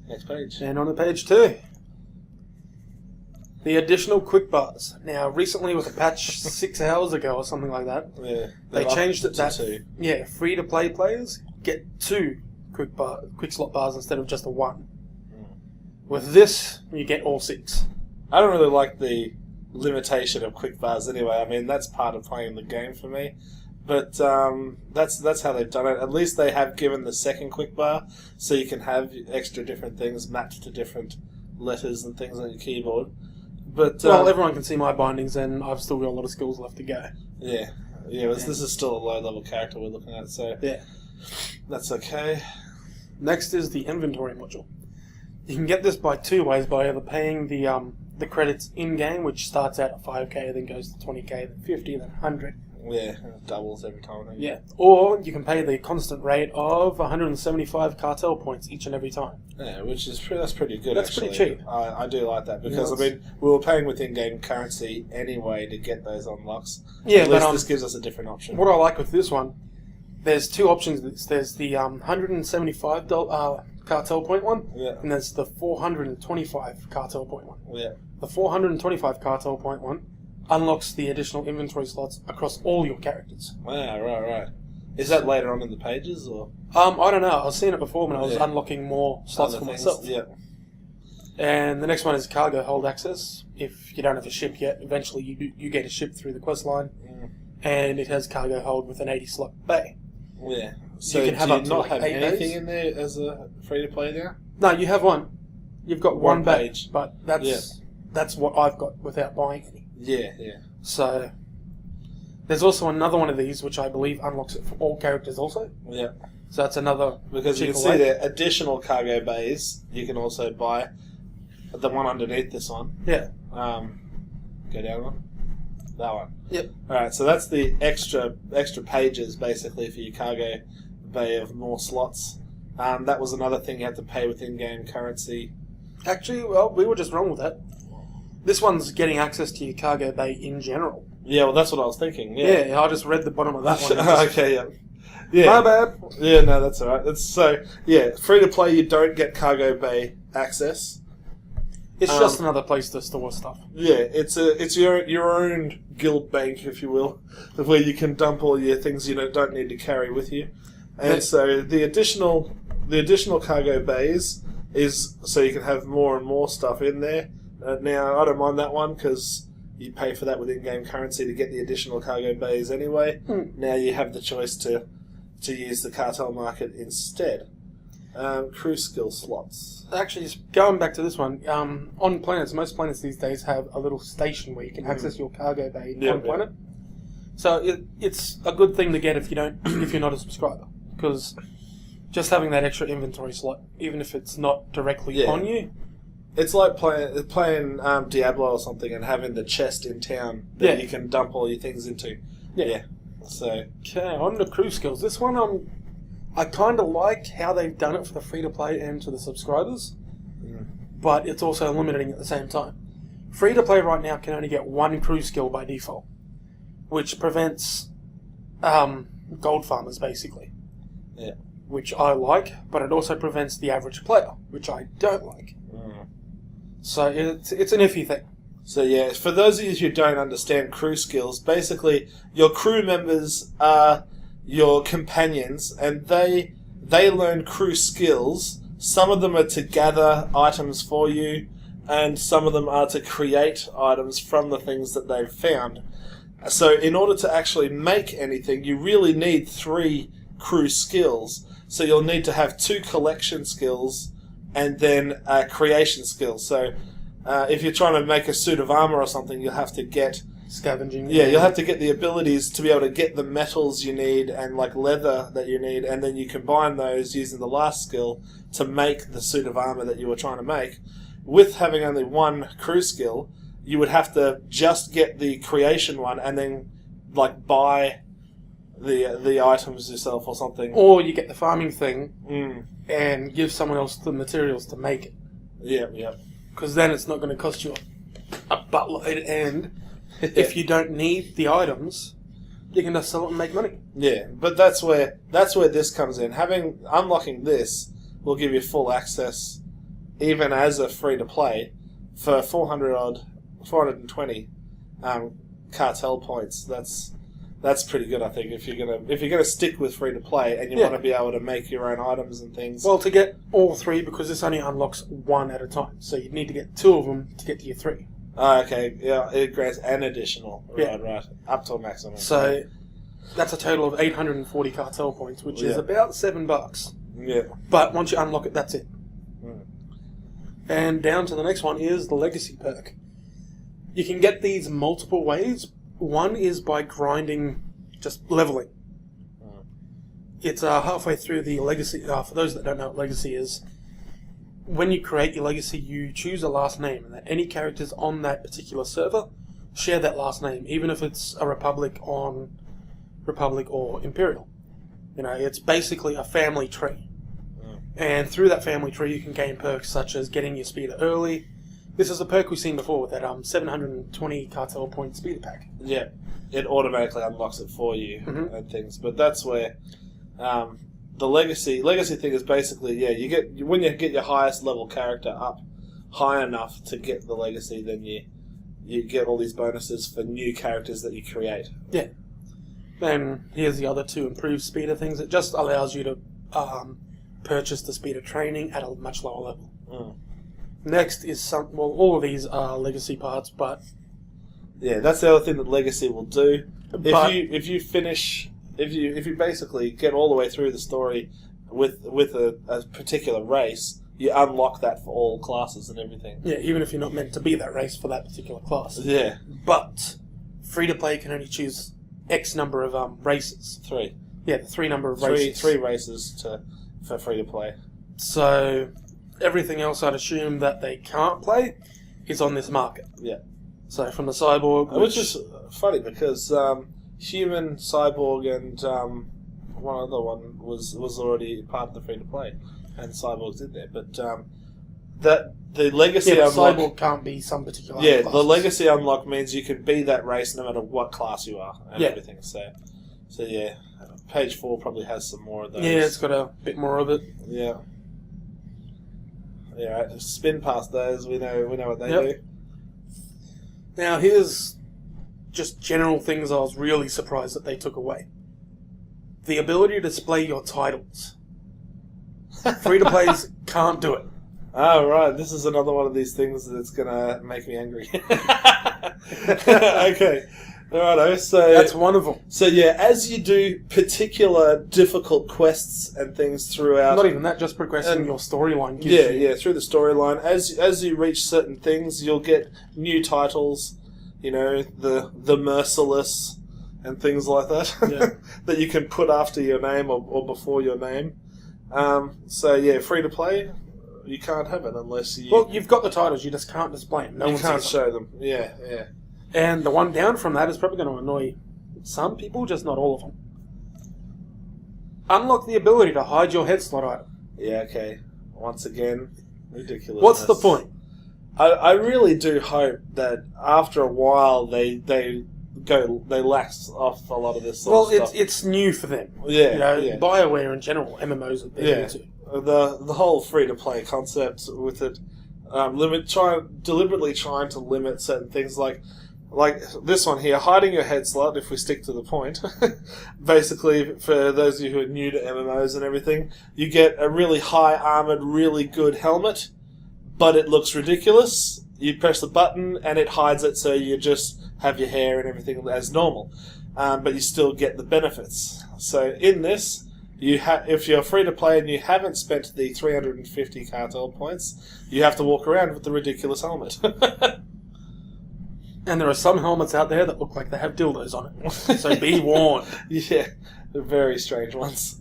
Next page. And on to page 2. The additional quick bars. Now, recently with a patch 6 hours ago or something like that, they changed it that free-to-play players get 2 quick slot bars instead of just the 1. With this, you get all 6. I don't really like the limitation of quick bars anyway. I mean, that's part of playing the game for me. But that's how they've done it. At least they have given the second quick bar, so you can have extra different things mapped to different letters and things on your keyboard. But everyone can see my bindings, and I've still got a lot of skills left to go. Yeah. This is still a low-level character we're looking at, so that's okay. Next is the inventory module. You can get this by 2 ways, by either paying the credits in-game, which starts out at 5k, then goes to 20k, then 50, then 100. Yeah, it doubles every time. Yeah, or you can pay the constant rate of 175 cartel points each and every time. Yeah, that's pretty good. That's actually. pretty cheap. I do like that because we were paying with in-game currency anyway to get those unlocks. Yeah, at least this gives us a different option. What I like with this one, there's 2 options. There's the $175 cartel point one, and there's the 425 cartel point one. Yeah, the 425 cartel point one unlocks the additional inventory slots across all your characters. Right. Is that later on in the pages, or? I don't know. I was seeing it before when I was unlocking more slots for myself. Yeah. And the next one is cargo hold access. If you don't have a ship yet, eventually you get a ship through the quest line, and it has cargo hold with an 80 slot bay. Yeah. So you can have not have anything in there as a free to play now? No, you have one. You've got one page, bay, but that's what I've got without buying any. Yeah. So there's also another one of these which I believe unlocks it for all characters also. Yeah. So that's another because you can see there additional cargo bays. You can also buy the one underneath this one. Yeah. Go down one. That one. Yep. Alright, so that's the extra pages basically for your cargo bay of more slots. That was another thing you had to pay with in-game currency. Actually, well, we were just wrong with that. This one's getting access to your cargo bay in general. Yeah, well, that's what I was thinking. Yeah, I just read the bottom of that one. Okay, yeah. My bad. Yeah, no, that's alright. Free to play, you don't get cargo bay access. It's just another place to store stuff. Yeah, it's your own guild bank, if you will, where you can dump all your things you don't need to carry with you. And so the additional cargo bays is so you can have more and more stuff in there. Now, I don't mind that one because you pay for that with in-game currency to get the additional cargo bays anyway. Now you have the choice to use the cartel market instead. Crew skill slots. Actually, just going back to this one, on planets, most planets these days have a little station where you can access your cargo bay on planet. So it's a good thing to get if you're not a subscriber, because just having that extra inventory slot, even if it's not directly on you. It's like playing Diablo or something and having the chest in town that you can dump all your things into. Yeah. So okay, on the crew skills. This one, I kind of like how they've done it for the free-to-play and to the subscribers, but it's also limiting at the same time. Free-to-play right now can only get 1 crew skill by default, which prevents gold farmers, basically. Yeah. Which I like, but it also prevents the average player, which I don't like. So it's an iffy thing. So yeah, for those of you who don't understand crew skills, basically your crew members are your companions, and they learn crew skills. Some of them are to gather items for you, and some of them are to create items from the things that they've found. So in order to actually make anything, you really need 3 crew skills. So you'll need to have 2 collection skills and then creation skills. So if you're trying to make a suit of armor or something, you'll have to get scavenging. Yeah, you'll have to get the abilities to be able to get the metals you need and like leather that you need, and then you combine those using the last skill to make the suit of armor that you were trying to make. With having only 1 crew skill, you would have to just get the creation one and then like buy the items yourself or something. Or you get the farming thing and give someone else the materials to make it. Yeah. Because then it's not going to cost you a buttload, and if you don't need the items, you can just sell it and make money. Yeah, but that's where this comes in. Unlocking this will give you full access even as a free to play, for 420 cartel points. That's pretty good, I think. If you're gonna stick with free to play and you want to be able to make your own items and things. Well, to get all 3, because this only unlocks 1 at a time, so you need to get 2 of them to get to your 3. Oh, okay. Yeah, it grants an additional. Right. Up to a maximum. So that's a total of 840 cartel points, which is about $7. Yeah. But once you unlock it, that's it. And down to the next one is the Legacy perk. You can get these multiple ways. One is by grinding, just leveling. It's halfway through the Legacy. For those that don't know what Legacy is, when you create your Legacy, you choose a last name, and that any characters on that particular server share that last name, even if it's a Republic or Imperial. It's basically a family tree. And through that family tree, you can gain perks such as getting your speeder early. This is a perk we've seen before with that 720 cartel point speeder pack. Yeah, it automatically unlocks it for you and things. But that's where the legacy thing is basically when you get your highest level character up high enough to get the legacy, then you get all these bonuses for new characters that you create. Yeah. Then here's the other 2 improved speeder things. It just allows you to purchase the speeder training at a much lower level. Next is all of these are legacy parts, but that's the other thing that legacy will do. If you basically get all the way through the story with a particular race, you unlock that for all classes and everything. Yeah, even if you're not meant to be that race for that particular class. Yeah, but free to play can only choose X number of races. 3. Yeah, the 3 number of races. 3 races for free to play. So everything else, I'd assume that they can't play is on this market. Yeah. So from the cyborg, which is funny because human, cyborg, and one other one was already part of the free to play, and cyborg's in there. But that the legacy unlock, cyborg can't be some particular. Yeah, the legacy unlock means you can be that race no matter what class you are and everything. So yeah, page 4 probably has some more of those. Yeah, it's got a bit more of it. Yeah. Yeah, right. Spin past those. We know what they do. Now here's just general things I was really surprised that they took away. The ability to display your titles. Free-to-plays can't do it. Oh, right. This is another one of these things that's going to make me angry. Okay. Righto, so that's one of them. So yeah, as you do particular difficult quests and things throughout, not even that, just progressing your storyline. Through the storyline, as you reach certain things, you'll get new titles. The merciless and things like that that you can put after your name or before your name. Free to play, you can't have it unless you. Well, you've got the titles, you just can't display them. You can't show them. Yeah. And the one down from that is probably going to annoy some people, just not all of them. Unlock the ability to hide your head slot item. Yeah, okay. Once again, ridiculous. What's the point? I really do hope that after a while they lax off a lot of this sort of stuff. Well, it's new for them. Yeah, BioWare in general, MMOs are new too. The whole free-to-play concept with it, deliberately trying to limit certain things like this one here, hiding your head slot, if we stick to the point. Basically, for those of you who are new to MMOs and everything, you get a really high-armoured, really good helmet, but it looks ridiculous. You press the button, and it hides it, so you just have your hair and everything as normal. But you still get the benefits. So in this, if you're free to play and you haven't spent the 350 cartel points, you have to walk around with the ridiculous helmet. And there are some helmets out there that look like they have dildos on it. So be warned. Yeah, they're very strange ones.